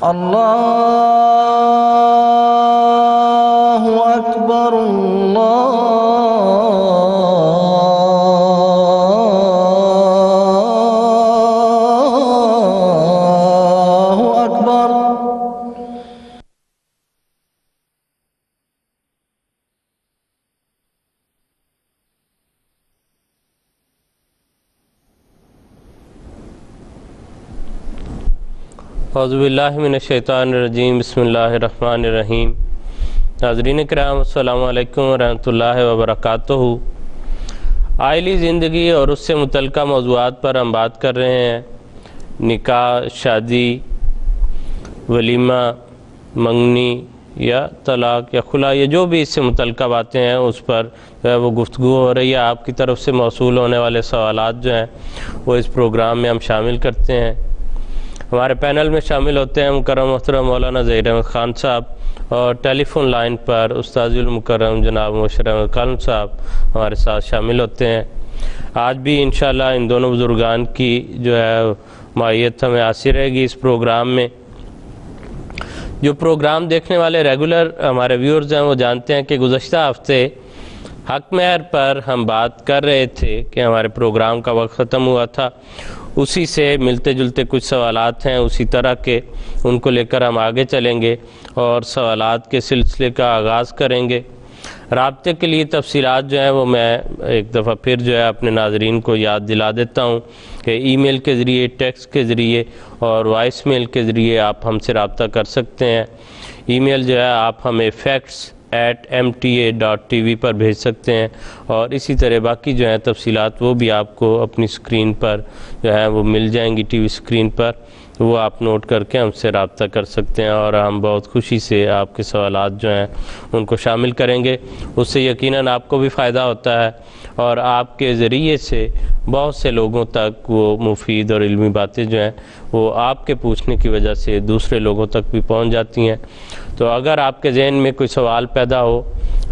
اللہ اکبر اللہ اکبر۔ اعوذ باللہ من الشیطان الرجیم، بسم اللہ الرحمن الرحیم۔ ناظرین کرام، السلام علیکم ورحمۃ اللہ وبرکاتہ۔ عائلی زندگی اور اس سے متعلقہ موضوعات پر ہم بات کر رہے ہیں۔ نکاح، شادی، ولیمہ، منگنی یا طلاق یا خلا، یہ جو بھی اس سے متعلقہ باتیں ہیں اس پر جو ہے وہ گفتگو ہو رہی ہے۔ آپ کی طرف سے موصول ہونے والے سوالات جو ہیں وہ اس پروگرام میں ہم شامل کرتے ہیں۔ ہمارے پینل میں شامل ہوتے ہیں مکرم محترم مولانا ظہیر احمد خان صاحب، اور ٹیلی فون لائن پر استاذ المکرم جناب مبشر احمد خان صاحب ہمارے ساتھ شامل ہوتے ہیں۔ آج بھی انشاءاللہ ان دونوں بزرگان کی جو ہے معیت ہمیں حاصل رہے گی اس پروگرام میں۔ جو پروگرام دیکھنے والے ریگولر ہمارے ویورز ہیں وہ جانتے ہیں کہ گزشتہ ہفتے حق مہر پر ہم بات کر رہے تھے کہ ہمارے پروگرام کا وقت ختم ہوا تھا، اسی سے ملتے جلتے کچھ سوالات ہیں اسی طرح کے، ان کو لے کر ہم آگے چلیں گے اور سوالات کے سلسلے کا آغاز کریں گے۔ رابطے کے لیے تفصیلات جو ہیں وہ میں ایک دفعہ پھر جو ہے اپنے ناظرین کو یاد دلا دیتا ہوں کہ ای میل کے ذریعے، ٹیکسٹ کے ذریعے اور وائس میل کے ذریعے آپ ہم سے رابطہ کر سکتے ہیں۔ ای میل جو ہے آپ ہمیں facts@mta.tv پر بھیج سکتے ہیں، اور اسی طرح باقی جو ہیں تفصیلات وہ بھی آپ کو اپنی سکرین پر جو ہے وہ مل جائیں گی، ٹی وی سکرین پر، وہ آپ نوٹ کر کے ہم سے رابطہ کر سکتے ہیں، اور ہم بہت خوشی سے آپ کے سوالات جو ہیں ان کو شامل کریں گے۔ اس سے یقیناً آپ کو بھی فائدہ ہوتا ہے، اور آپ کے ذریعے سے بہت سے لوگوں تک وہ مفید اور علمی باتیں جو ہیں وہ آپ کے پوچھنے کی وجہ سے دوسرے لوگوں تک بھی پہنچ جاتی ہیں۔ تو اگر آپ کے ذہن میں کوئی سوال پیدا ہو،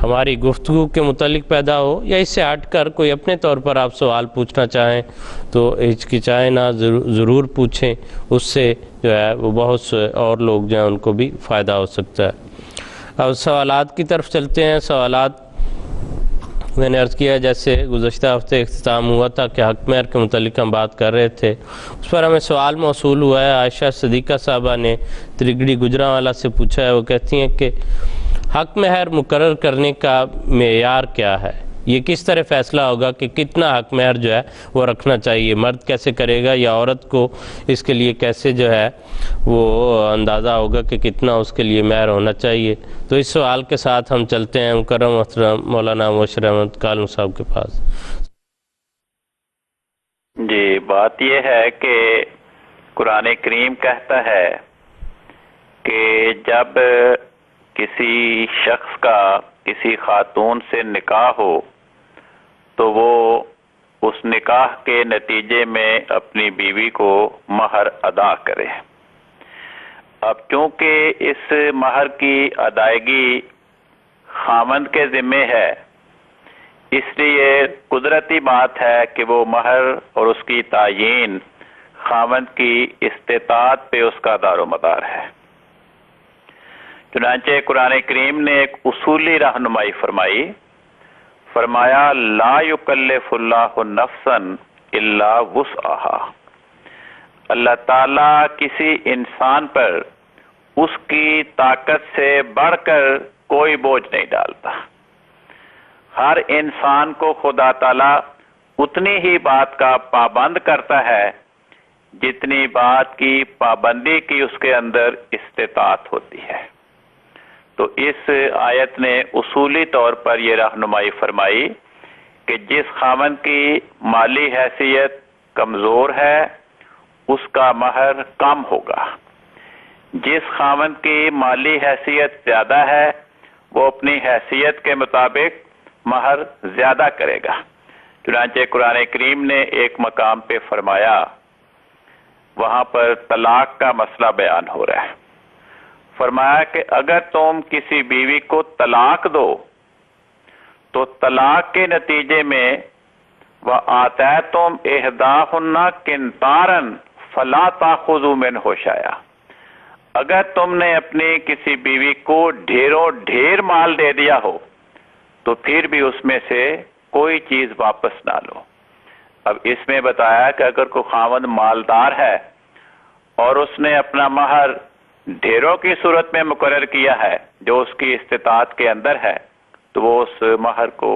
ہماری گفتگو کے متعلق پیدا ہو، یا اس سے ہٹ کر کوئی اپنے طور پر آپ سوال پوچھنا چاہیں تو ہچکچائیں نہ، ضرور پوچھیں، اس سے جو ہے وہ بہت سے اور لوگ جو ہیں ان کو بھی فائدہ ہو سکتا ہے۔ اب سوالات کی طرف چلتے ہیں۔ سوالات میں نے عرض کیا جیسے گزشتہ ہفتے اختتام ہوا تھا کہ حق مہر کے متعلق ہم بات کر رہے تھے، اس پر ہمیں سوال موصول ہوا ہے۔ عائشہ صدیقہ صاحبہ نے ترگڑی گجرانوالہ سے پوچھا ہے، وہ کہتی ہیں کہ حق مہر مقرر کرنے کا معیار کیا ہے؟ یہ کس طرح فیصلہ ہوگا کہ کتنا حق مہر جو ہے وہ رکھنا چاہیے؟ مرد کیسے کرے گا، یا عورت کو اس کے لیے کیسے جو ہے وہ اندازہ ہوگا کہ کتنا اس کے لیے مہر ہونا چاہیے؟ تو اس سوال کے ساتھ ہم چلتے ہیں مکرم محترم مولانا مبشر احمد خان صاحب کے پاس۔ جی، بات یہ ہے کہ قرآن کریم کہتا ہے کہ جب کسی شخص کا کسی خاتون سے نکاح ہو تو وہ اس نکاح کے نتیجے میں اپنی بیوی کو مہر ادا کرے۔ اب چونکہ اس مہر کی ادائیگی خاوند کے ذمے ہے، اس لیے قدرتی بات ہے کہ وہ مہر اور اس کی تعیین خاوند کی استطاعت پہ اس کا دار و مدار ہے۔ چنانچہ قرآن کریم نے ایک اصولی رہنمائی فرمایا لا یکلف اللہ نفسا الا وسعها۔ اللہ تعالیٰ کسی انسان پر اس کی طاقت سے بڑھ کر کوئی بوجھ نہیں ڈالتا۔ ہر انسان کو خدا تعالیٰ اتنی ہی بات کا پابند کرتا ہے جتنی بات کی پابندی کی اس کے اندر استطاعت ہوتی ہے۔ تو اس آیت نے اصولی طور پر یہ رہنمائی فرمائی کہ جس خاوند کی مالی حیثیت کمزور ہے اس کا مہر کم ہوگا، جس خاوند کی مالی حیثیت زیادہ ہے وہ اپنی حیثیت کے مطابق مہر زیادہ کرے گا۔ چنانچہ قرآن کریم نے ایک مقام پہ فرمایا، وہاں پر طلاق کا مسئلہ بیان ہو رہا ہے، فرمایا کہ اگر تم کسی بیوی کو طلاق دو تو طلاق کے نتیجے میں وَآتَیْتُمْ إِحْدَاهُنَّ قِنْطَارًا فَلَا تَأْخُذُوا مِنْهُ شَيْئًا، اگر تم نے اپنی کسی بیوی کو ڈھیروں ڈھیر مال دے دیا ہو تو پھر بھی اس میں سے کوئی چیز واپس نہ لو۔ اب اس میں بتایا کہ اگر کوئی خاوند مالدار ہے اور اس نے اپنا مہر ڈھیروں کی صورت میں مقرر کیا ہے جو اس کی استطاعت کے اندر ہے تو وہ اس مہر کو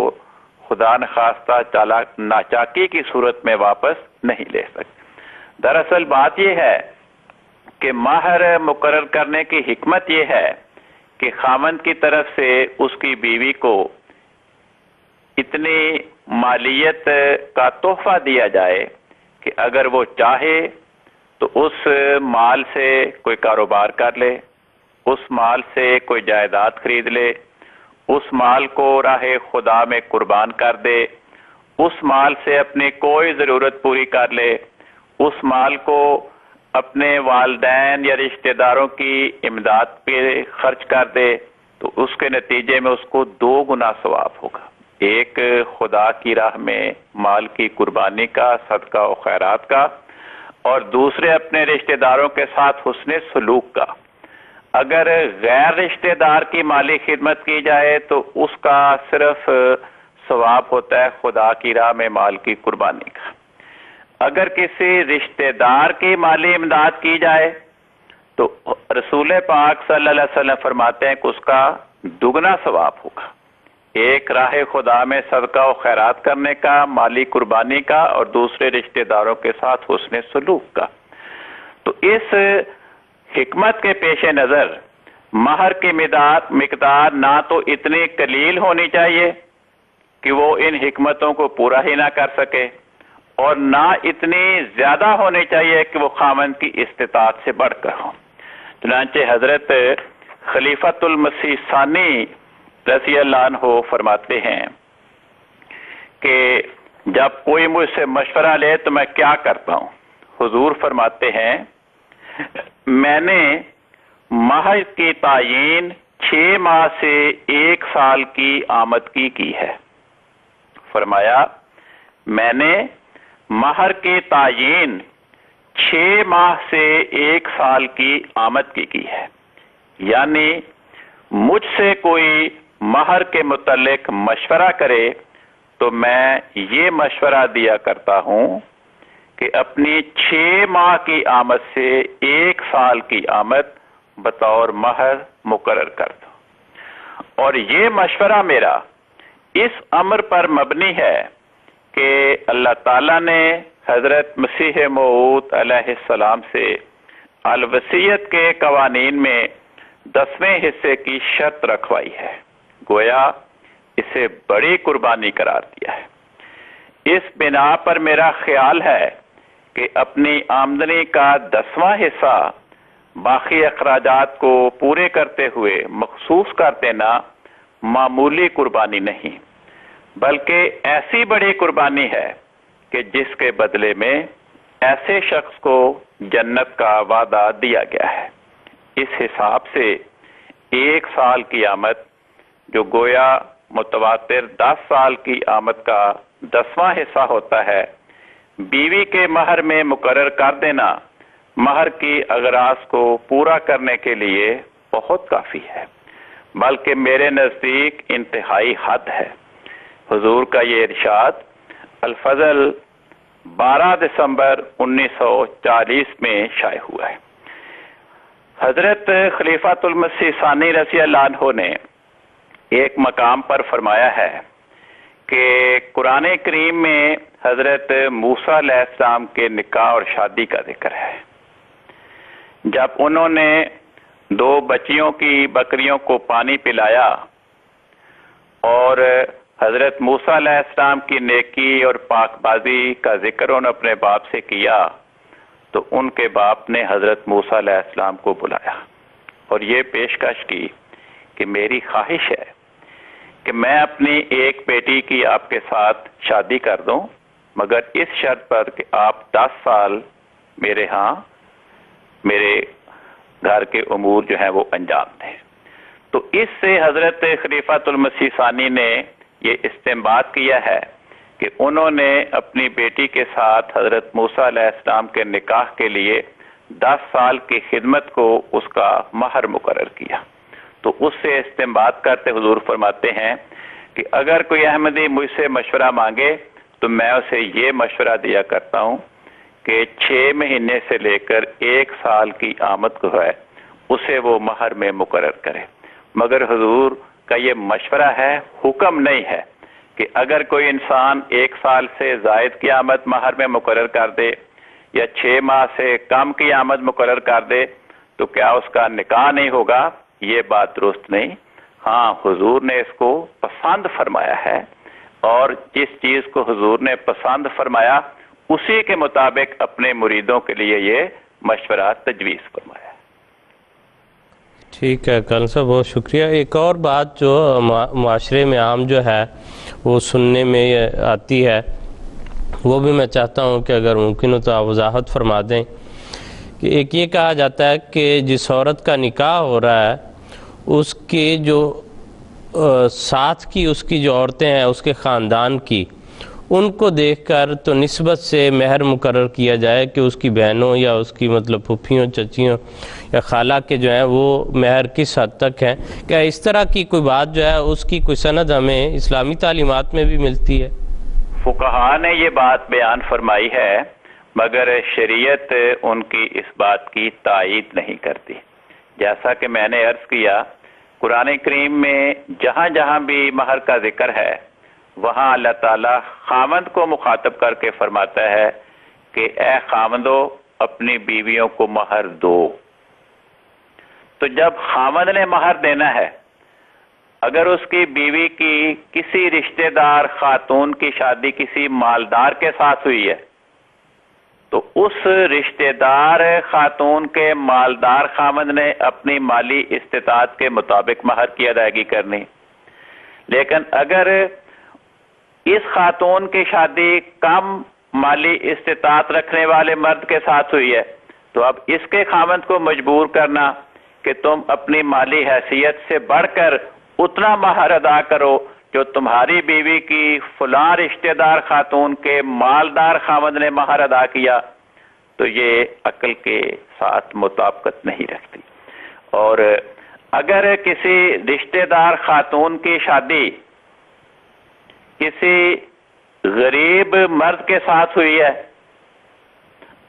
خدا نخواستہ ناچاکی کی صورت میں واپس نہیں لے سکتے۔ دراصل بات یہ ہے کہ مہر مقرر کرنے کی حکمت یہ ہے کہ خاوند کی طرف سے اس کی بیوی کو اتنی مالیت کا تحفہ دیا جائے کہ اگر وہ چاہے تو اس مال سے کوئی کاروبار کر لے، اس مال سے کوئی جائیداد خرید لے، اس مال کو راہ خدا میں قربان کر دے، اس مال سے اپنی کوئی ضرورت پوری کر لے، اس مال کو اپنے والدین یا رشتہ داروں کی امداد پہ خرچ کر دے تو اس کے نتیجے میں اس کو 2 گنا ثواب ہوگا۔ ایک خدا کی راہ میں مال کی قربانی کا، صدقہ و خیرات کا، اور دوسرے اپنے رشتہ داروں کے ساتھ حسن سلوک کا۔ اگر غیر رشتہ دار کی مالی خدمت کی جائے تو اس کا صرف ثواب ہوتا ہے خدا کی راہ میں مال کی قربانی کا۔ اگر کسی رشتہ دار کی مالی امداد کی جائے تو رسول پاک صلی اللہ علیہ وسلم فرماتے ہیں کہ اس کا 2 ثواب ہوگا۔ ایک راہ خدا میں صدقہ و خیرات کرنے کا، مالی قربانی کا، اور دوسرے رشتہ داروں کے ساتھ حسن سلوک کا۔ تو اس حکمت کے پیش نظر مہر کی مقدار نہ تو اتنی قلیل ہونی چاہیے کہ وہ ان حکمتوں کو پورا ہی نہ کر سکے، اور نہ اتنی زیادہ ہونی چاہیے کہ وہ خاوند کی استطاعت سے بڑھ کر ہو۔ چنانچہ حضرت خلیفۃ المسیح ثانی رضی اللہ عنہ فرماتے ہیں کہ جب کوئی مجھ سے مشورہ لے تو میں کیا کرتا ہوں؟ حضور فرماتے ہیں میں نے مہر کی تعیین 6 ماہ سے 1 سال کی آمدنی کی ہے۔ فرمایا میں نے مہر کی تعیین 6 ماہ سے 1 سال کی آمدنی کی ہے، یعنی مجھ سے کوئی مہر کے متعلق مشورہ کرے تو میں یہ مشورہ دیا کرتا ہوں کہ اپنی 6 ماہ کی آمد سے 1 سال کی آمد بطور مہر مقرر کر دو۔ اور یہ مشورہ میرا اس امر پر مبنی ہے کہ اللہ تعالیٰ نے حضرت مسیح موعود علیہ السلام سے الوصیت کے قوانین میں 10ویں حصے کی شرط رکھوائی ہے، گویا اسے بڑی قربانی قرار دیا ہے۔ اس بنا پر میرا خیال ہے کہ اپنی آمدنی کا 10واں حصہ باقی اخراجات کو پورے کرتے ہوئے مخصوص کر دینا معمولی قربانی نہیں، بلکہ ایسی بڑی قربانی ہے کہ جس کے بدلے میں ایسے شخص کو جنت کا وعدہ دیا گیا ہے۔ اس حساب سے 1 سال کی آمد جو گویا متواتر 10 سال کی آمد کا 10واں حصہ ہوتا ہے، بیوی کے مہر میں مقرر کر دینا مہر کی اغراض کو پورا کرنے کے لیے بہت کافی ہے، بلکہ میرے نزدیک انتہائی حد ہے۔ حضور کا یہ ارشاد الفضل 12 دسمبر 1940 میں شائع ہوا ہے۔ حضرت خلیفۃ المسیح ثانی رضی اللہ عنہ نے ایک مقام پر فرمایا ہے کہ قرآن کریم میں حضرت موسیٰ علیہ السلام کے نکاح اور شادی کا ذکر ہے۔ جب انہوں نے 2 بچیوں کی بکریوں کو پانی پلایا اور حضرت موسیٰ علیہ السلام کی نیکی اور پاک بازی کا ذکر انہوں نے اپنے باپ سے کیا تو ان کے باپ نے حضرت موسیٰ علیہ السلام کو بلایا اور یہ پیشکش کی کہ میری خواہش ہے کہ میں اپنی ایک بیٹی کی آپ کے ساتھ شادی کر دوں، مگر اس شرط پر کہ آپ 10 سال میرے گھر کے امور جو ہیں وہ انجام دیں۔ تو اس سے حضرت خلیفۃ المسیح ثانی نے یہ استنباط کیا ہے کہ انہوں نے اپنی بیٹی کے ساتھ حضرت موسیٰ علیہ السلام کے نکاح کے لیے 10 سال کی خدمت کو اس کا مہر مقرر کیا۔ تو اس سے استنباط کرتے حضور فرماتے ہیں کہ اگر کوئی احمدی مجھ سے مشورہ مانگے تو میں اسے یہ مشورہ دیا کرتا ہوں کہ 6 مہینے سے لے کر 1 سال کی آمد کو ہے اسے وہ مہر میں مقرر کرے۔ مگر حضور کا یہ مشورہ ہے، حکم نہیں ہے کہ اگر کوئی انسان 1 سال سے زائد کی آمد مہر میں مقرر کر دے یا 6 ماہ سے کم کی آمد مقرر کر دے تو کیا اس کا نکاح نہیں ہوگا؟ یہ بات درست نہیں۔ ہاں، حضور نے اس کو پسند فرمایا ہے، اور جس چیز کو حضور نے پسند فرمایا اسی کے مطابق اپنے مریدوں کے لیے یہ مشورہ تجویز فرمایا ہے۔ ٹھیک ہے کل صاحب، بہت شکریہ۔ ایک اور بات جو معاشرے میں عام جو ہے وہ سننے میں آتی ہے، وہ بھی میں چاہتا ہوں کہ اگر ممکن ہو تو آپ وضاحت فرما دیں کہ ایک یہ کہا جاتا ہے کہ جس عورت کا نکاح ہو رہا ہے اس کے جو ساتھ کی اس کی جو عورتیں ہیں اس کے خاندان کی، ان کو دیکھ کر تو نسبت سے مہر مقرر کیا جائے کہ اس کی بہنوں یا اس کی مطلب پھپھیوں چچیوں یا خالہ کے جو ہیں وہ مہر کس حد تک ہیں۔ کیا اس طرح کی کوئی بات جو ہے اس کی کوئی سند ہمیں اسلامی تعلیمات میں بھی ملتی ہے؟ فقہا نے یہ بات بیان فرمائی ہے، مگر شریعت ان کی اس بات کی تائید نہیں کرتی۔ جیسا کہ میں نے عرض کیا، قرآن کریم میں جہاں جہاں بھی مہر کا ذکر ہے وہاں اللہ تعالیٰ خاوند کو مخاطب کر کے فرماتا ہے کہ اے خاوندو اپنی بیویوں کو مہر دو۔ تو جب خاوند نے مہر دینا ہے، اگر اس کی بیوی کی کسی رشتہ دار خاتون کی شادی کسی مالدار کے ساتھ ہوئی ہے تو اس رشتہ دار خاتون کے مالدار خاوند نے اپنی مالی استطاعت کے مطابق مہر کی ادائیگی کرنی۔ لیکن اگر اس خاتون کی شادی کم مالی استطاعت رکھنے والے مرد کے ساتھ ہوئی ہے تو اب اس کے خاوند کو مجبور کرنا کہ تم اپنی مالی حیثیت سے بڑھ کر اتنا مہر ادا کرو جو تمہاری بیوی کی فلاں رشتہ دار خاتون کے مالدار خاوند نے مہر ادا کیا، تو یہ عقل کے ساتھ مطابقت نہیں رکھتی۔ اور اگر کسی رشتہ دار خاتون کی شادی کسی غریب مرد کے ساتھ ہوئی ہے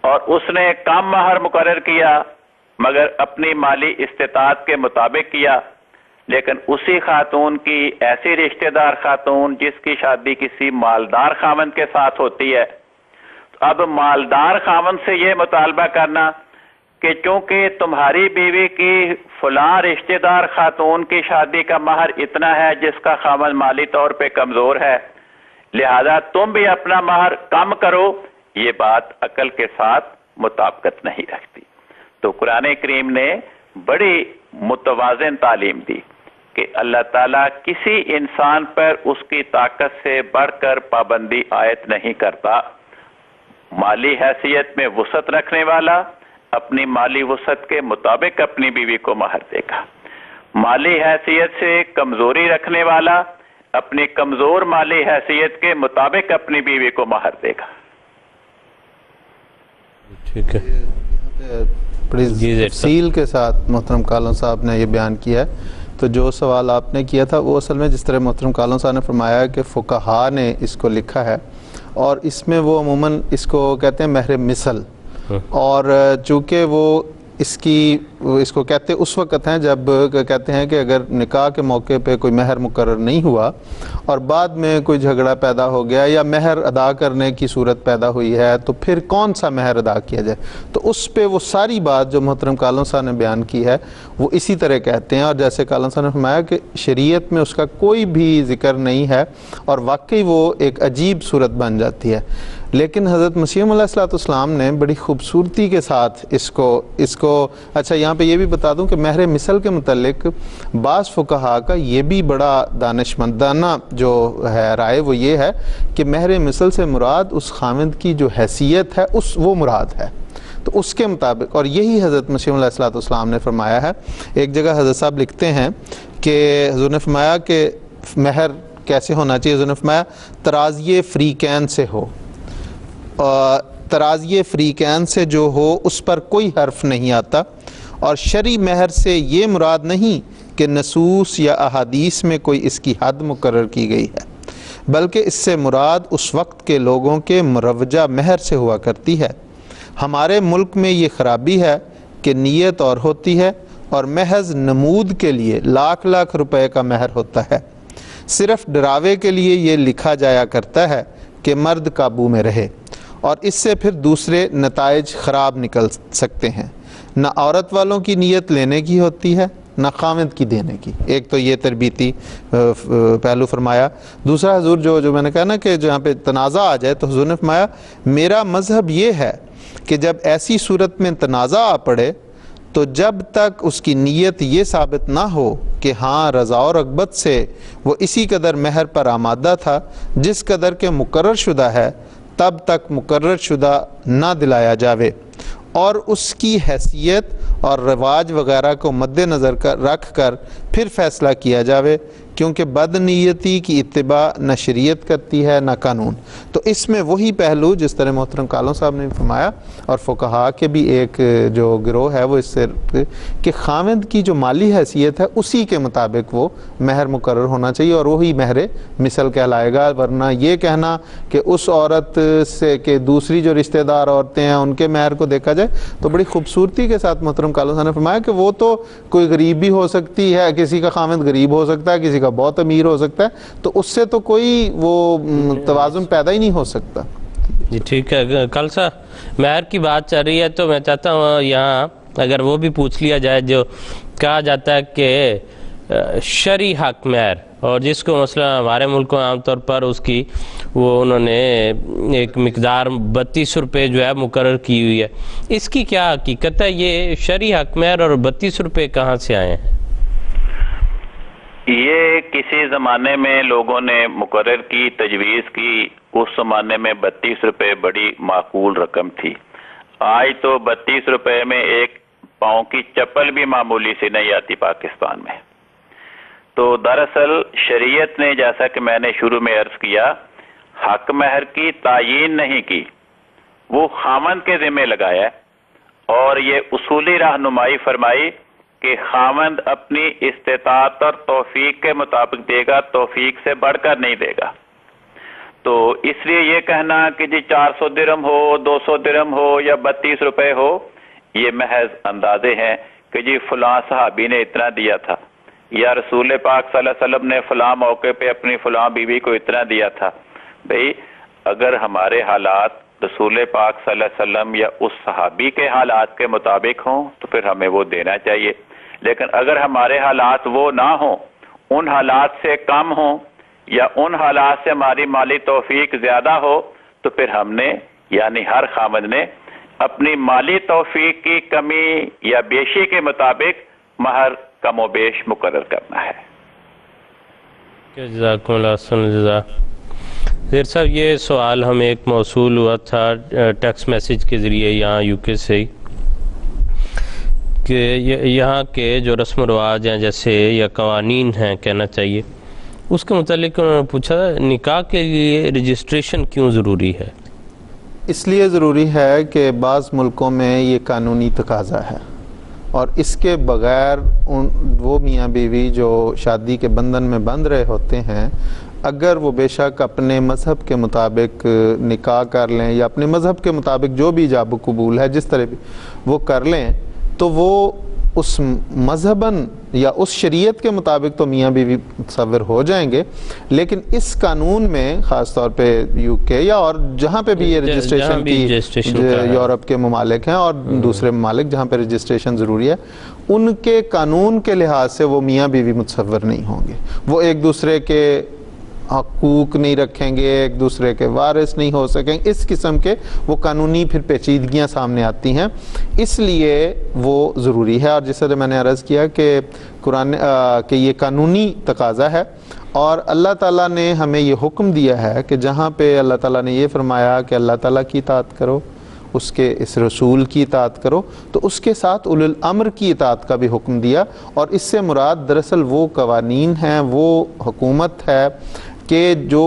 اور اس نے کم مہر مقرر کیا مگر اپنی مالی استطاعت کے مطابق کیا، لیکن اسی خاتون کی ایسی رشتہ دار خاتون جس کی شادی کسی مالدار خاوند کے ساتھ ہوتی ہے، تو اب مالدار خاوند سے یہ مطالبہ کرنا کہ چونکہ تمہاری بیوی کی فلاں رشتہ دار خاتون کی شادی کا مہر اتنا ہے جس کا خاوند مالی طور پہ کمزور ہے، لہذا تم بھی اپنا مہر کم کرو، یہ بات عقل کے ساتھ مطابقت نہیں رکھتی۔ تو قرآن کریم نے بڑی متوازن تعلیم دی کہ اللہ تعالیٰ کسی انسان پر اس کی طاقت سے بڑھ کر پابندی عائد نہیں کرتا۔ مالی حیثیت میں وسعت رکھنے والا اپنی مالی وسعت کے مطابق اپنی بیوی کو مہر دے گا، مالی حیثیت سے کمزوری رکھنے والا اپنی کمزور مالی حیثیت کے مطابق اپنی بیوی کو مہر دے گا۔ ٹھیک ہے، بڑی تفصیل کے ساتھ محترم کالون صاحب نے یہ بیان کیا ہے۔ تو جو سوال آپ نے کیا تھا وہ اصل میں جس طرح محترم کالون صاحب نے فرمایا کہ فقہا نے اس کو لکھا ہے، اور اس میں وہ عموماً اس کو کہتے ہیں مہر مثل، اور چونکہ وہ اس کو کہتے اس وقت ہیں جب کہتے ہیں کہ اگر نکاح کے موقع پہ کوئی مہر مقرر نہیں ہوا اور بعد میں کوئی جھگڑا پیدا ہو گیا یا مہر ادا کرنے کی صورت پیدا ہوئی ہے تو پھر کون سا مہر ادا کیا جائے، تو اس پہ وہ ساری بات جو محترم کالون صاحب نے بیان کی ہے وہ اسی طرح کہتے ہیں، اور جیسے کالون صاحب نے فرمایا کہ شریعت میں اس کا کوئی بھی ذکر نہیں ہے اور واقعی وہ ایک عجیب صورت بن جاتی ہے۔ لیکن حضرت مسیح علیہ السلام نے بڑی خوبصورتی کے ساتھ اس کو اچھا یہاں پہ یہ بھی بتا دوں کہ مہر مثل کے متعلق بعض فقہا کا یہ بھی بڑا دانشمندانہ جو ہے رائے وہ یہ ہے کہ مہر مثل سے مراد اس خاوند کی جو حیثیت ہے وہ مراد ہے، تو اس کے مطابق، اور یہی حضرت مسیح علیہ السلام نے فرمایا ہے۔ ایک جگہ حضرت صاحب لکھتے ہیں کہ حضور نے فرمایا کہ مہر کیسے ہونا چاہیے، حضور نے فرمایا ترازی فریقین سے ہو، ترازی فریقین سے جو ہو اس پر کوئی حرف نہیں آتا، اور شرعی مہر سے یہ مراد نہیں کہ نصوص یا احادیث میں کوئی اس کی حد مقرر کی گئی ہے، بلکہ اس سے مراد اس وقت کے لوگوں کے مروجہ مہر سے ہوا کرتی ہے۔ ہمارے ملک میں یہ خرابی ہے کہ نیت اور ہوتی ہے اور محض نمود کے لیے لاکھ لاکھ روپے کا مہر ہوتا ہے، صرف ڈراوے کے لیے یہ لکھا جایا کرتا ہے کہ مرد قابو میں رہے، اور اس سے پھر دوسرے نتائج خراب نکل سکتے ہیں۔ نہ عورت والوں کی نیت لینے کی ہوتی ہے نہ خامد کی دینے کی۔ ایک تو یہ تربیتی پہلو فرمایا۔ دوسرا حضور جو میں نے کہا نا کہ جہاں پہ تنازع آ جائے تو حضور نے فرمایا میرا مذہب یہ ہے کہ جب ایسی صورت میں تنازع آ پڑے تو جب تک اس کی نیت یہ ثابت نہ ہو کہ ہاں رضا و رغبت سے وہ اسی قدر مہر پر آمادہ تھا جس قدر کے مقرر شدہ ہے، تب تک مقرر شدہ نہ دلایا جاوے، اور اس کی حیثیت اور رواج وغیرہ کو مد نظر رکھ کر پھر فیصلہ کیا جاوے، کیونکہ بد نیتی کی اتباع نہ شریعت کرتی ہے نہ قانون۔ تو اس میں وہی پہلو جس طرح محترم کالوں صاحب نے فرمایا، اور فقہا کے بھی ایک جو گروہ ہے وہ اس سے کہ خاوند کی جو مالی حیثیت ہے اسی کے مطابق وہ مہر مقرر ہونا چاہیے، اور وہی مہر مثل کہلائے گا، ورنہ یہ کہنا کہ اس عورت سے کہ دوسری جو رشتہ دار عورتیں ہیں ان کے مہر کو دیکھا جائے تو بڑی خوبصورتی کے ساتھ محترم کالوں صاحب نے فرمایا کہ وہ تو کوئی غریب بھی ہو سکتی ہے، کسی کا خاوند غریب ہو سکتا ہے، کسی کا بہت امیر ہو سکتا ہے، تو اس سے تو کوئی وہ توازن پیدا ہی نہیں ہو سکتا۔ جی ٹھیک ہے، کل سا مہر کی بات چل رہی ہے تو میں چاہتا ہوں یہاں اگر وہ بھی پوچھ لیا جائے جو کہا جاتا ہے کہ شرعی حق مہر، اور جس کو مثلا ہمارے ملک میں عام طور پر اس کی وہ انہوں نے ایک مقدار 32 روپے جو ہے مقرر کی ہوئی ہے، اس کی کیا حقیقت ہے؟ یہ شرعی حق مہر اور 32 روپے کہاں سے آئے ہیں؟ یہ کسی زمانے میں لوگوں نے مقرر کی، تجویز کی، اس زمانے میں 32 روپے بڑی معقول رقم تھی۔ آج تو 32 روپے میں ایک پاؤں کی چپل بھی معمولی سی نہیں آتی پاکستان میں۔ تو دراصل شریعت نے جیسا کہ میں نے شروع میں عرض کیا حق مہر کی تعیین نہیں کی، وہ خاوند کے ذمہ لگایا ہے، اور یہ اصولی رہنمائی فرمائی کہ خاوند اپنی استطاعت اور توفیق کے مطابق دے گا، توفیق سے بڑھ کر نہیں دے گا۔ تو اس لیے یہ کہنا کہ جی 400 درہم ہو، 200 درہم ہو یا 32 روپے ہو، یہ محض اندازے ہیں کہ جی فلاں صحابی نے اتنا دیا تھا، یا رسول پاک صلی اللہ علیہ وسلم نے فلاں موقع پہ اپنی فلاں بیوی کو اتنا دیا تھا۔ بھئی اگر ہمارے حالات رسول پاک صلی اللہ علیہ وسلم یا اس صحابی کے حالات کے مطابق ہوں تو پھر ہمیں وہ دینا چاہیے، لیکن اگر ہمارے حالات وہ نہ ہوں، ان حالات سے کم ہوں، یا ان حالات سے ہماری مالی توفیق زیادہ ہو، تو پھر ہم نے یعنی ہر خاوند نے اپنی مالی توفیق کی کمی یا بیشی کے مطابق مہر کم و بیش مقرر کرنا ہے۔ جزاکم اللہ حسن جزا۔ زیر صاحب یہ سوال ہمیں ایک موصول ہوا تھا ٹیکسٹ میسیج کے ذریعے یہاں یو کے سے ہی، کہ یہاں کے جو رسم و رواج ہیں جیسے یا قوانین ہیں کہنا چاہیے، اس کے متعلق انہوں نے پوچھا نکاح کے لیے رجسٹریشن کیوں ضروری ہے؟ اس لیے ضروری ہے کہ بعض ملکوں میں یہ قانونی تقاضا ہے، اور اس کے بغیر وہ میاں بیوی جو شادی کے بندھن میں بندھ رہے ہوتے ہیں، اگر وہ بے شک اپنے مذہب کے مطابق نکاح کر لیں یا اپنے مذہب کے مطابق جو بھی ایجاب و قبول ہے جس طرح بھی وہ کر لیں، تو وہ اس مذہباً یا اس شریعت کے مطابق تو میاں بیوی متصور ہو جائیں گے، لیکن اس قانون میں خاص طور پہ یو کے یا اور جہاں پہ بھی یہ رجسٹریشن کی یورپ کے ممالک ہیں اور دوسرے ممالک جہاں پہ رجسٹریشن ضروری ہے، ان کے قانون کے لحاظ سے وہ میاں بیوی متصور نہیں ہوں گے، وہ ایک دوسرے کے حقوق نہیں رکھیں گے، ایک دوسرے کے وارث نہیں ہو سکیں، اس قسم کے وہ قانونی پھر پیچیدگیاں سامنے آتی ہیں، اس لیے وہ ضروری ہے۔ اور جس طرح میں نے عرض کیا کہ قرآن کہ یہ قانونی تقاضا ہے، اور اللہ تعالیٰ نے ہمیں یہ حکم دیا ہے کہ جہاں پہ اللہ تعالیٰ نے یہ فرمایا کہ اللہ تعالیٰ کی اطاعت کرو، اس کے اس رسول کی اطاعت کرو، تو اس کے ساتھ اولو الامر کی اطاعت کا بھی حکم دیا، اور اس سے مراد دراصل وہ قوانین ہیں، وہ حکومت ہے کہ جو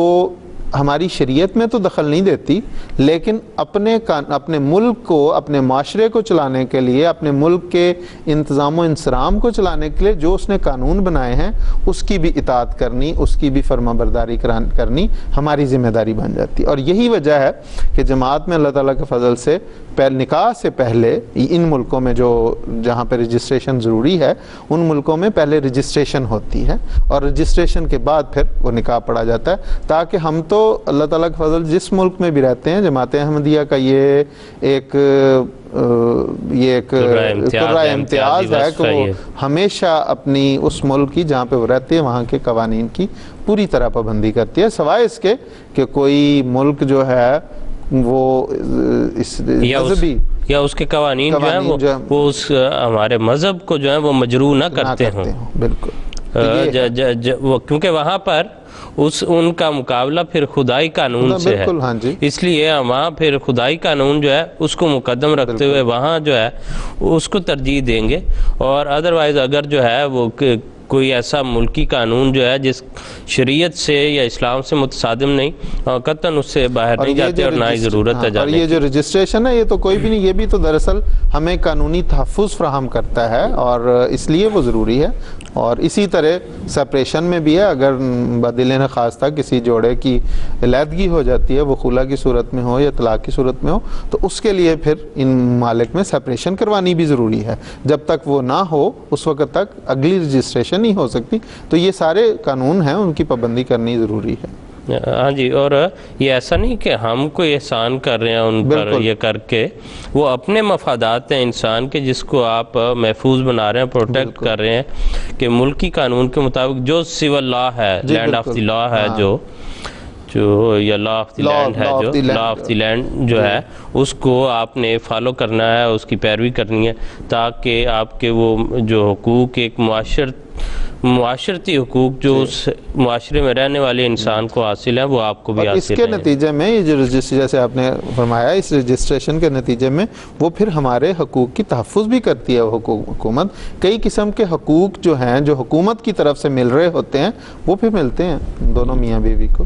ہماری شریعت میں تو دخل نہیں دیتی، لیکن اپنے ملک کو، اپنے معاشرے کو چلانے کے لیے، اپنے ملک کے انتظام و انصرام کو چلانے کے لیے جو اس نے قانون بنائے ہیں اس کی بھی اطاعت کرنی، اس کی بھی فرما برداری کرنی ہماری ذمہ داری بن جاتی ہے۔ اور یہی وجہ ہے کہ جماعت میں اللہ تعالیٰ کے فضل سے نکاح سے پہلے ان ملکوں میں جہاں پہ رجسٹریشن ضروری ہے، ان ملکوں میں پہلے رجسٹریشن ہوتی ہے اور رجسٹریشن کے بعد پھر وہ نکاح پڑھا جاتا ہے، تاکہ ہم تو اللہ تعالیٰ کے فضل جس ملک میں بھی رہتے ہیں، جماعت احمدیہ کا یہ ایک قرۂ امتیاز ہے کہ وہ ہمیشہ اپنی اس ملک کی جہاں پہ وہ رہتے ہیں وہاں کے قوانین کی پوری طرح پابندی کرتی ہے، سوائے اس کے کہ کوئی ملک جو ہے وہ اس مذہبی یا اس کے قوانین جو ہیں وہ اس ہمارے مذہب کو جو ہے وہ مجروح نہ کرتے ہوں۔ بالکل، کیونکہ وہاں پر ان کا مقابلہ پھر خدائی قانون سے ہے، ہاں جی، اس لیے وہاں پھر خدائی قانون جو ہے اس کو مقدم رکھتے ہوئے وہاں جو ہے اس کو ترجیح دیں گے، اور ادروائز اگر جو ہے وہ کوئی ایسا ملکی قانون جو ہے جس شریعت سے یا اسلام سے متصادم نہیں، قطعاً اس سے باہر نہیں جاتے اور نہ ہی ضرورت ہے جانے کی۔ اور یہ جو رجسٹریشن ہے یہ تو کوئی بھی نہیں، یہ بھی تو دراصل ہمیں قانونی تحفظ فراہم کرتا ہے اور اس لیے وہ ضروری ہے۔ اور اسی طرح سپریشن میں بھی ہے، اگر بدل نخواستہ کسی جوڑے کی علیحدگی ہو جاتی ہے، وہ خلا کی صورت میں ہو یا طلاق کی صورت میں ہو، تو اس کے لیے پھر ان ممالک میں سپریشن کروانی بھی ضروری ہے۔ جب تک وہ نہ ہو اس وقت تک اگلی رجسٹریشن نہیں ہو سکتی، تو یہ سارے قانون ہیں، ان کی پابندی کرنی ضروری ہے۔ ہاں جی، اور یہ ایسا نہیں کہ ہم کوئی احسان کر رہے ہیں ان پر، یہ کر کے وہ اپنے مفادات ہیں انسان کے جس کو آپ محفوظ بنا رہے ہیں، پروٹیکٹ کر رہے ہیں، کہ ملکی قانون کے مطابق جو سول لا ہے، لینڈ آف دی لا ہے، جو یا لا آف دی لینڈ ہے، جو لا آف دی لینڈ جو ہے اس کو آپ نے فالو کرنا ہے، اس کی پیروی کرنی ہے، تاکہ آپ کے وہ جو حقوق ایک معاشرتی حقوق جو اس معاشرے میں رہنے والے انسان کو حاصل ہیں وہ آپ کو بھی حاصل ہیں۔ اس کے نتیجے میں یہ جو جیسے آپ نے فرمایا، اس رجسٹریشن کے نتیجے میں وہ پھر ہمارے حقوق کی تحفظ بھی کرتی ہے حکومت۔ کئی قسم کے حقوق جو ہیں جو حکومت کی طرف سے مل رہے ہوتے ہیں وہ پھر ملتے ہیں دونوں میاں بیوی کو۔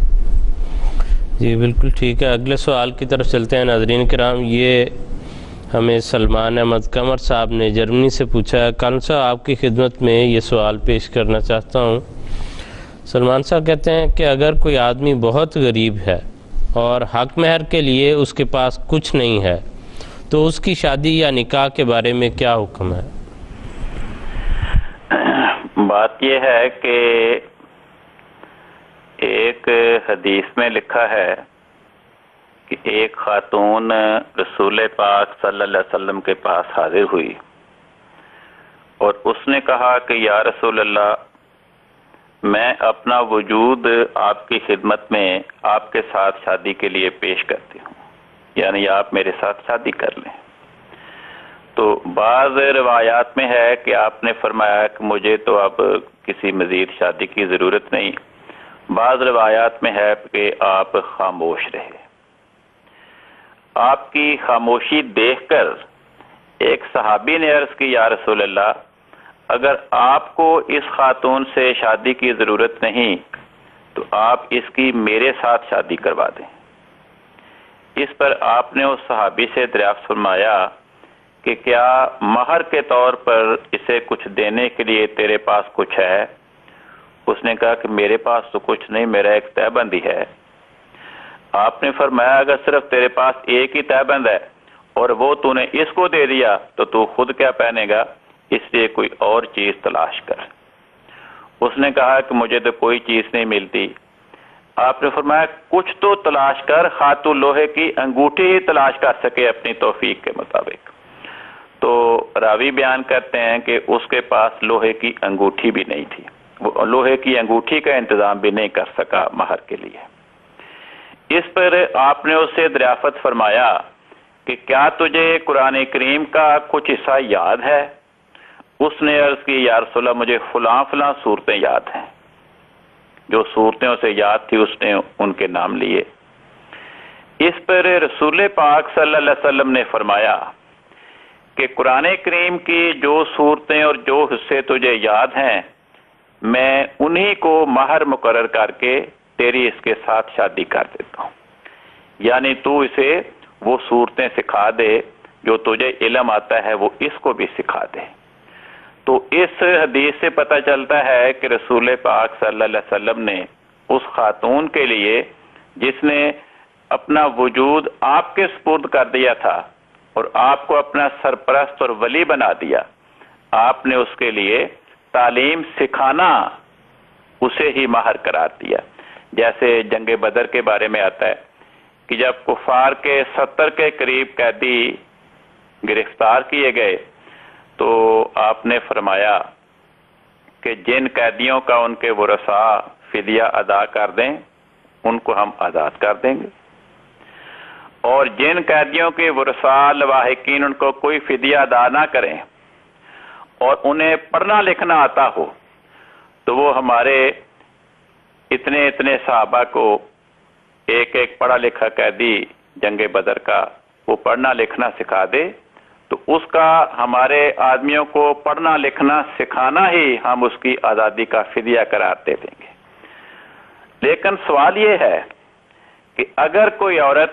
جی بالکل ٹھیک ہے، اگلے سوال کی طرف چلتے ہیں ناظرین کرام۔ یہ ہمیں سلمان احمد قمر صاحب نے جرمنی سے پوچھا ہے۔ کان صاحب آپ کی خدمت میں یہ سوال پیش کرنا چاہتا ہوں۔ سلمان صاحب کہتے ہیں کہ اگر کوئی آدمی بہت غریب ہے اور حق مہر کے لیے اس کے پاس کچھ نہیں ہے تو اس کی شادی یا نکاح کے بارے میں کیا حکم ہے؟ بات یہ ہے کہ ایک حدیث میں لکھا ہے کہ ایک خاتون رسول پاک صلی اللہ علیہ وسلم کے پاس حاضر ہوئی اور اس نے کہا کہ یا رسول اللہ، میں اپنا وجود آپ کی خدمت میں آپ کے ساتھ شادی کے لیے پیش کرتی ہوں، یعنی آپ میرے ساتھ شادی کر لیں۔ تو بعض روایات میں ہے کہ آپ نے فرمایا کہ مجھے تو اب کسی مزید شادی کی ضرورت نہیں۔ بعض روایات میں ہے کہ آپ خاموش رہے۔ آپ کی خاموشی دیکھ کر ایک صحابی نے عرض کی، یا رسول اللہ، اگر آپ کو اس خاتون سے شادی کی ضرورت نہیں تو آپ اس کی میرے ساتھ شادی کروا دیں۔ اس پر آپ نے اس صحابی سے دریافت فرمایا کہ کیا مہر کے طور پر اسے کچھ دینے کے لیے تیرے پاس کچھ ہے؟ اس نے کہا کہ میرے پاس تو کچھ نہیں، میرا ایک تہہ بندی ہے۔ آپ نے فرمایا اگر صرف تیرے پاس ایک ہی تہہ بند ہے اور وہ تو نے اس کو دے دیا تو تو خود کیا پہنے گا، اس لیے کوئی اور چیز تلاش کر۔ اس نے کہا کہ مجھے تو کوئی چیز نہیں ملتی۔ آپ نے فرمایا کچھ تو تلاش کر، خاتو لوہے کی انگوٹھی ہی تلاش کر سکے اپنی توفیق کے مطابق۔ تو راوی بیان کرتے ہیں کہ اس کے پاس لوہے کی انگوٹھی بھی نہیں تھی، وہ لوہے کی انگوٹھی کا انتظام بھی نہیں کر سکا مہر کے لیے۔ اس پر آپ نے اس سے دریافت فرمایا کہ کیا تجھے قرآن کریم کا کچھ حصہ یاد ہے؟ اس نے عرض کی، یا رسول اللہ، مجھے فلاں فلاں صورتیں یاد ہیں۔ جو صورتیں اسے یاد تھی اس نے ان کے نام لیے۔ اس پر رسول پاک صلی اللہ علیہ وسلم نے فرمایا کہ قرآن کریم کی جو صورتیں اور جو حصے تجھے یاد ہیں، میں انہی کو مہر مقرر کر کے تیری اس کے ساتھ شادی کر دیتا ہوں، یعنی تو اسے وہ صورتیں سکھا دے جو تجھے علم آتا ہے، وہ اس کو بھی سکھا دے۔ تو اس حدیث سے پتہ چلتا ہے کہ رسول پاک صلی اللہ علیہ وسلم نے اس خاتون کے لیے جس نے اپنا وجود آپ کے سپرد کر دیا تھا اور آپ کو اپنا سرپرست اور ولی بنا دیا، آپ نے اس کے لیے تعلیم سکھانا اسے ہی ماہر قرار دیا۔ جیسے جنگ بدر کے بارے میں آتا ہے کہ جب کفار کے 70 کے قریب قیدی گرفتار کیے گئے تو آپ نے فرمایا کہ جن قیدیوں کا ان کے ورثاء فدیہ ادا کر دیں ان کو ہم آزاد کر دیں گے، اور جن قیدیوں کے ورثاء لواحقین ان کو کوئی فدیہ ادا نہ کریں اور انہیں پڑھنا لکھنا آتا ہو تو وہ ہمارے اتنے صحابہ کو ایک ایک پڑھا لکھا قیدی جنگ بدر کا وہ پڑھنا لکھنا سکھا دے، تو اس کا ہمارے آدمیوں کو پڑھنا لکھنا سکھانا ہی ہم اس کی آزادی کا فدیہ قرار دے دیں گے۔ لیکن سوال یہ ہے کہ اگر کوئی عورت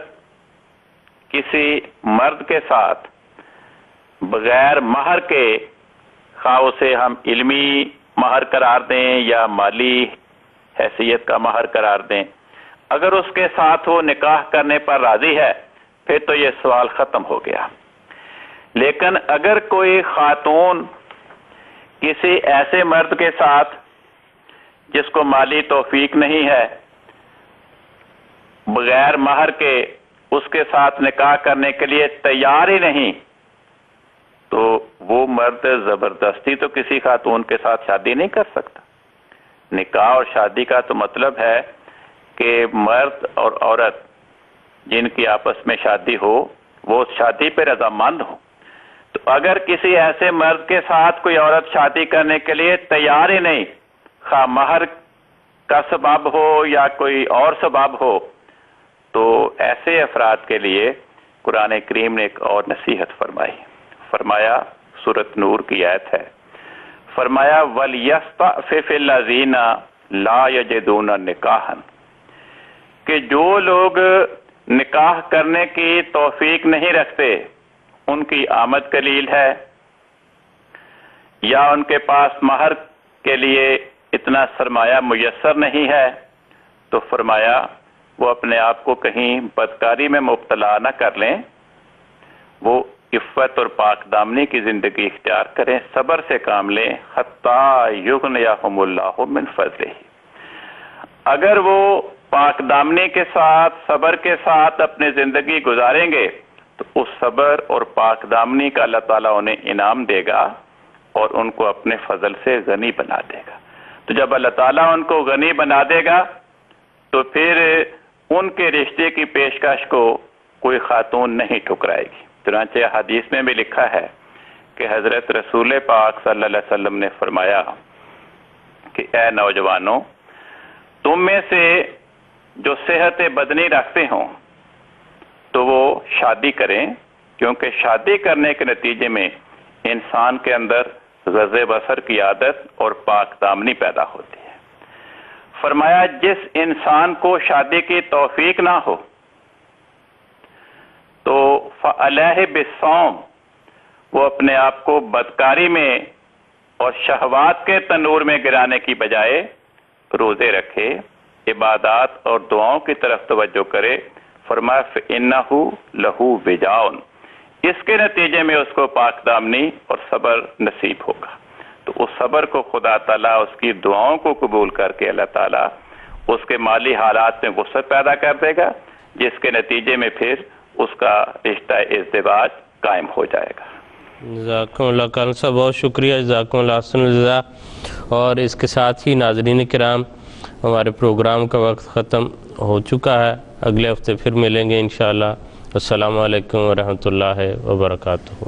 کسی مرد کے ساتھ بغیر مہر کے، خواہ اسے ہم علمی مہر قرار دیں یا مالی حیثیت کا مہر قرار دیں، اگر اس کے ساتھ وہ نکاح کرنے پر راضی ہے پھر تو یہ سوال ختم ہو گیا۔ لیکن اگر کوئی خاتون کسی ایسے مرد کے ساتھ جس کو مالی توفیق نہیں ہے بغیر مہر کے اس کے ساتھ نکاح کرنے کے لیے تیار ہی نہیں، تو وہ مرد زبردستی تو کسی خاتون کے ساتھ شادی نہیں کر سکتا۔ نکاح اور شادی کا تو مطلب ہے کہ مرد اور عورت جن کی آپس میں شادی ہو وہ شادی پہ رضامند ہو۔ تو اگر کسی ایسے مرد کے ساتھ کوئی عورت شادی کرنے کے لیے تیار ہی نہیں، خواہ مہر کا سبب ہو یا کوئی اور سبب ہو، تو ایسے افراد کے لیے قرآن کریم نے ایک اور نصیحت فرمائی۔ فرمایا، سورۃ نور کی آیت ہے، فرمایا وَلْيَسْتَعْفِفِ الَّذِينَ لَا يَجِدُونَ نِكَاحًا، کہ جو لوگ نکاح کرنے کی توفیق نہیں رکھتے، ان کی آمد قلیل ہے یا ان کے پاس مہر کے لیے اتنا سرمایہ میسر نہیں ہے، تو فرمایا وہ اپنے آپ کو کہیں بدکاری میں مبتلا نہ کر لیں، وہ عفت اور پاک دامنی کی زندگی اختیار کریں، صبر سے کام لیں، حتیٰ یغنیہم اللہ من فضلہ۔ اگر وہ پاک دامنی کے ساتھ صبر کے ساتھ اپنی زندگی گزاریں گے تو اس صبر اور پاک دامنی کا اللہ تعالیٰ انہیں انعام دے گا اور ان کو اپنے فضل سے غنی بنا دے گا۔ تو جب اللہ تعالیٰ ان کو غنی بنا دے گا تو پھر ان کے رشتے کی پیشکش کو کوئی خاتون نہیں ٹھکرائے گی۔ چنانچہ حدیث میں بھی لکھا ہے کہ حضرت رسول پاک صلی اللہ علیہ وسلم نے فرمایا کہ اے نوجوانوں، تم میں سے جو صحت بدنی رکھتے ہوں تو وہ شادی کریں، کیونکہ شادی کرنے کے نتیجے میں انسان کے اندر غض بصر کی عادت اور پاک دامنی پیدا ہوتی ہے۔ فرمایا جس انسان کو شادی کی توفیق نہ ہو تو فعلیہ بالصوم، وہ اپنے آپ کو بدکاری میں اور شہوات کے تنور میں گرانے کی بجائے روزے رکھے، عبادات اور دعاؤں کی طرف توجہ کرے۔ فرمایا فإنہ لہو وجاؤن، اس کے نتیجے میں اس کو پاک دامنی اور صبر نصیب ہوگا۔ تو اس صبر کو خدا تعالیٰ اس کی دعاؤں کو قبول کر کے اللہ تعالیٰ اس کے مالی حالات میں وسعت پیدا کر دے گا، جس کے نتیجے میں پھر اس کا رشتہ ازدواج قائم ہو جائے گا۔ جزاکم اللہ خیر صاحب، بہت شکریہ، جزاکم اللہ احسن الجزا۔ اور اس کے ساتھ ہی ناظرین کرام، ہمارے پروگرام کا وقت ختم ہو چکا ہے، اگلے ہفتے پھر ملیں گے انشاءاللہ۔ السلام علیکم ورحمۃ اللہ وبرکاتہ۔